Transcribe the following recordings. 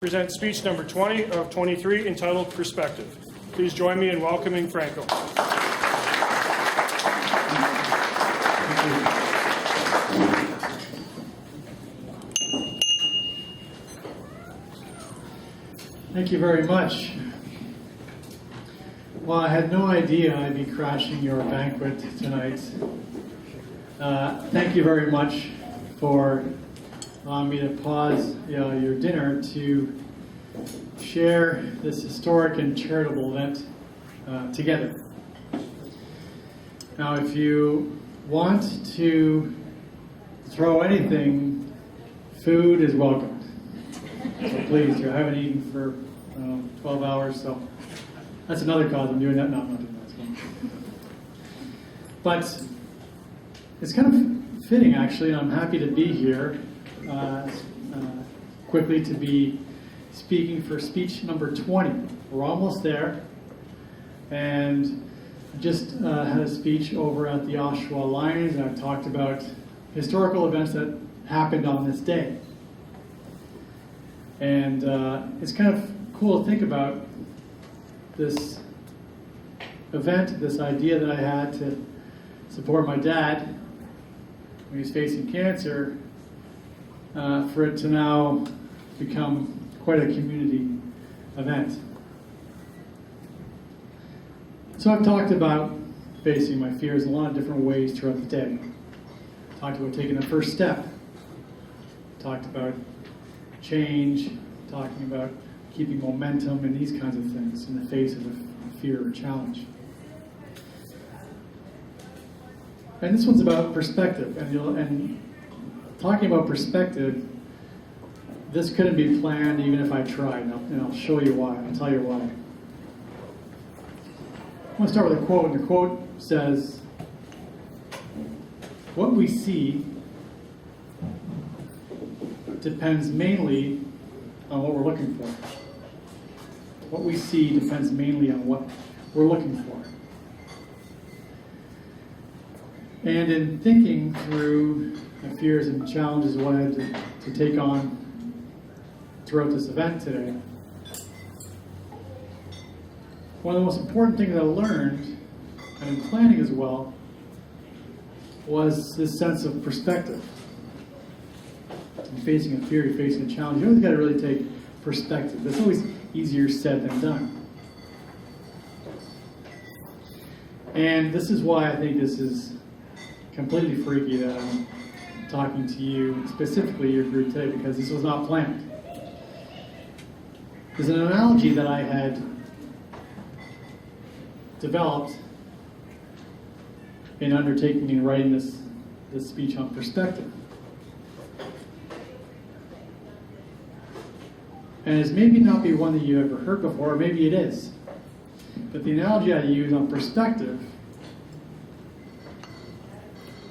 Present speech number 20 of 23 entitled Perspective. Please join me in welcoming Franco. Thank you very much. Well, I had no idea I'd be crashing your banquet tonight. Thank you very much for allowing me to pause your dinner to share this historic and charitable event together. Now, if you want to throw anything, food is welcome. So please, I haven't eaten for 12 hours, so that's another cause I'm doing that. No, I'm not doing that. But it's kind of fitting, actually, and I'm happy to be here quickly to be speaking for speech number 20. We're almost there, and I just had a speech over at the Oshawa Lions, and I talked about historical events that happened on this day. And it's kind of cool to think about this event, this idea that I had to support my dad when he was facing cancer, for it to now become quite a community event. So I've talked about facing my fears in a lot of different ways throughout the day. Talked about taking the first step. Talked about change, talking about keeping momentum and these kinds of things in the face of a fear or challenge. And this one's about perspective. And talking about perspective, this couldn't be planned even if I tried. And I'll show you why. I'll tell you why. I want to start with a quote. And the quote says, "What we see depends mainly on what we're looking for." What we see depends mainly on what we're looking for. And in thinking through my fears and challenges of what I had to take on throughout this event today, one of the most important things I learned, and in planning as well, was this sense of perspective. You're facing a fear, you're facing a challenge, you always got to really take perspective. It's always easier said than done. And this is why I think this is completely freaky that I'm talking to you, specifically your group today, because this was not planned. There's an analogy that I had developed in undertaking and writing this speech on perspective. And it's maybe not be one that you ever heard before, or maybe it is. But the analogy I use on perspective,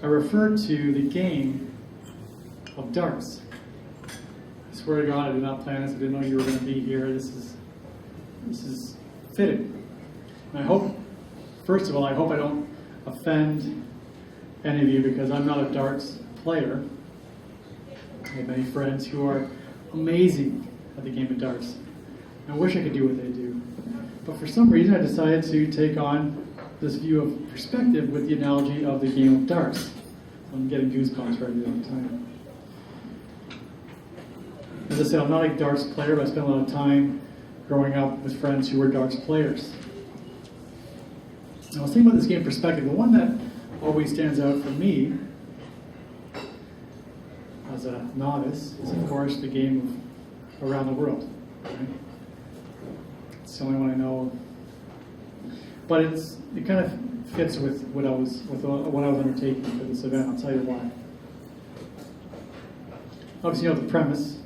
I refer to the game of darts. I swear to God, I did not plan this. I didn't know you were going to be here. This is fitting. And I hope, first of all, I hope I don't offend any of you, because I'm not a darts player. I have many friends who are amazing at the game of darts. I wish I could do what they do. But for some reason, I decided to take on this view of perspective with the analogy of the game of darts. I'm getting goosebumps right now. Time. As I said, I'm not a darts player, but I spent a lot of time growing up with friends who were darts players. And I was thinking about this game of perspective. The one that always stands out for me as a novice is, of course, the game of Around the World. Right? It's the only one I know. But it kind of fits with what I was undertaking for this event. I'll tell you why. Obviously, you know the premise.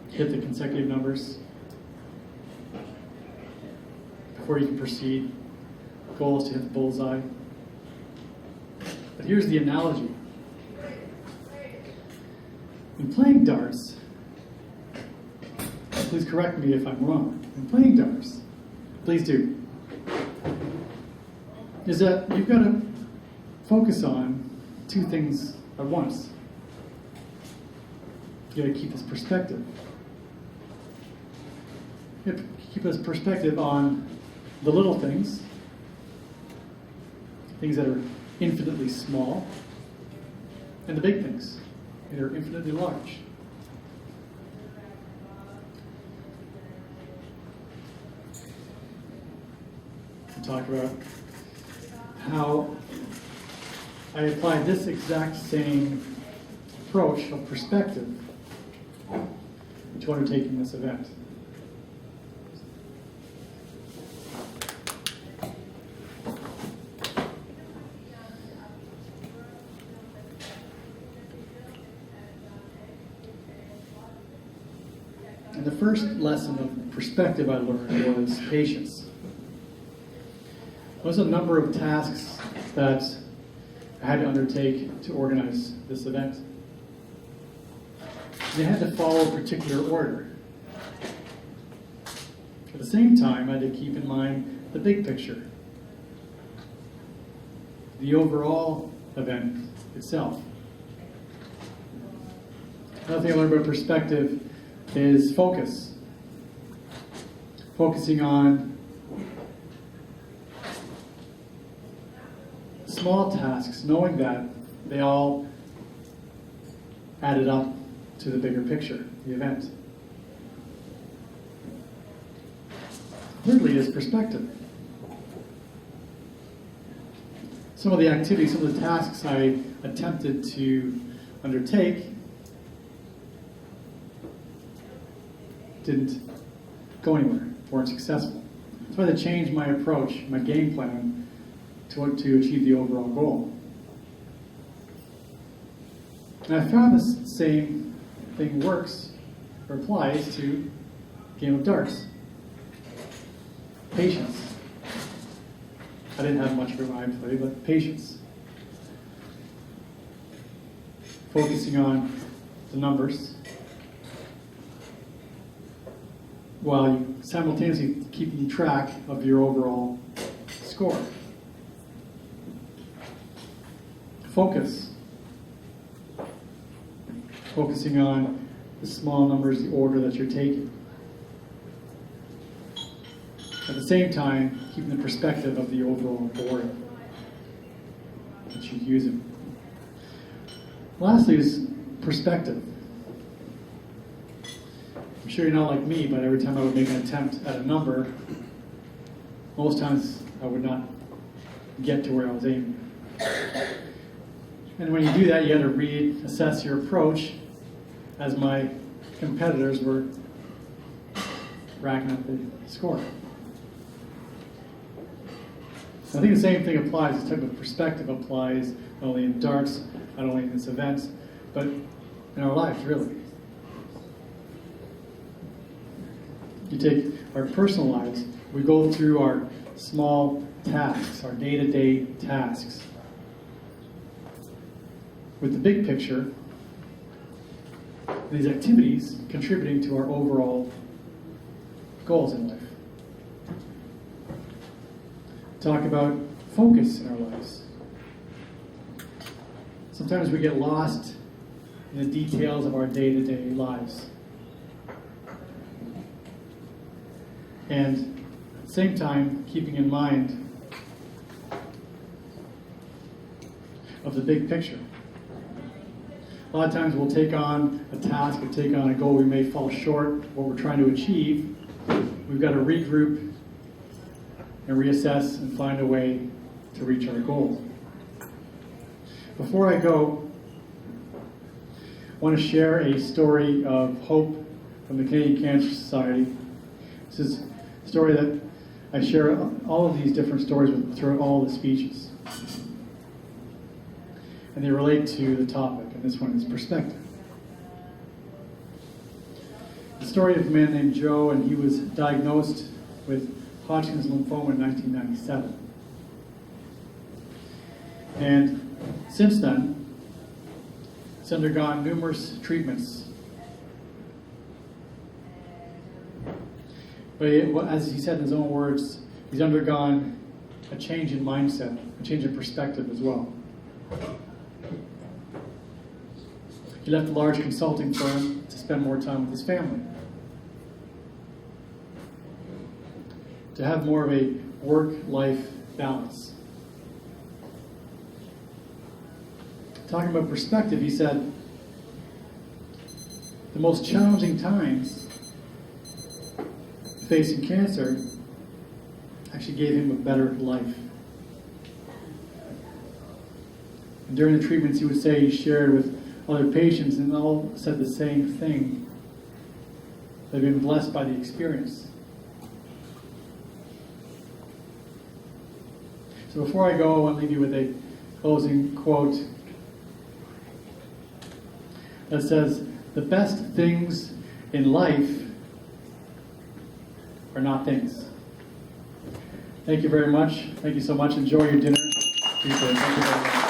Hit the consecutive numbers before you can proceed. The goal is to hit the bullseye. But here's the analogy. In playing darts, please correct me if I'm wrong. In playing darts, please do, is that you've got to focus on two things at once. you got to keep this perspective. You have to keep this perspective on the little things, things that are infinitely small, and the big things that are infinitely large. We talk about how I applied this exact same approach of perspective to undertaking this event. And the first lesson of perspective I learned was patience. There was a number of tasks that I had to undertake to organize this event. They had to follow a particular order. At the same time, I had to keep in mind the big picture, the overall event itself. Another thing I learned about perspective is focus. Focusing on small tasks, knowing that they all added up to the bigger picture, the event. Thirdly is perspective. Some of the activities, some of the tasks I attempted to undertake didn't go anywhere, weren't successful. So I had to change my approach, my game plan, to achieve the overall goal. And I found this same thing works or applies to a game of darts. Patience. I didn't have much of it when I played, but patience. Focusing on the numbers while you simultaneously keeping track of your overall score. Focus. Focusing on the small numbers, the order that you're taking. At the same time, keeping the perspective of the overall board that you're using. Lastly is perspective. I'm sure you're not like me, but every time I would make an attempt at a number, most times I would not get to where I was aiming. And when you do that, you got to reassess your approach as my competitors were racking up the score. So I think the same thing applies, this type of perspective applies not only in darts, not only in this event, but in our lives, really. You take our personal lives, we go through our small tasks, our day-to-day tasks, with the big picture, these activities contributing to our overall goals in life. Talk about focus in our lives. Sometimes we get lost in the details of our day-to-day lives. And at the same time, keeping in mind of the big picture. A lot of times we'll take on a task or take on a goal, we may fall short of what we're trying to achieve. We've got to regroup and reassess and find a way to reach our goal. Before I go, I want to share a story of hope from the Canadian Cancer Society. This is a story that I share all of these different stories with throughout all the speeches. And they relate to the topic, and this one is perspective. The story of a man named Joe, and he was diagnosed with Hodgkin's lymphoma in 1997. And since then, he's undergone numerous treatments. But as he said in his own words, he's undergone a change in mindset, a change in perspective as well. He left a large consulting firm to spend more time with his family, to have more of a work-life balance. Talking about perspective, he said, the most challenging times facing cancer actually gave him a better life. And during the treatments, he would say he shared with other patients, and all said the same thing. They've been blessed by the experience. So before I go, I want to leave you with a closing quote that says, "The best things in life are not things." Thank you very much. Thank you so much. Enjoy your dinner. Appreciate it. Thank you very much.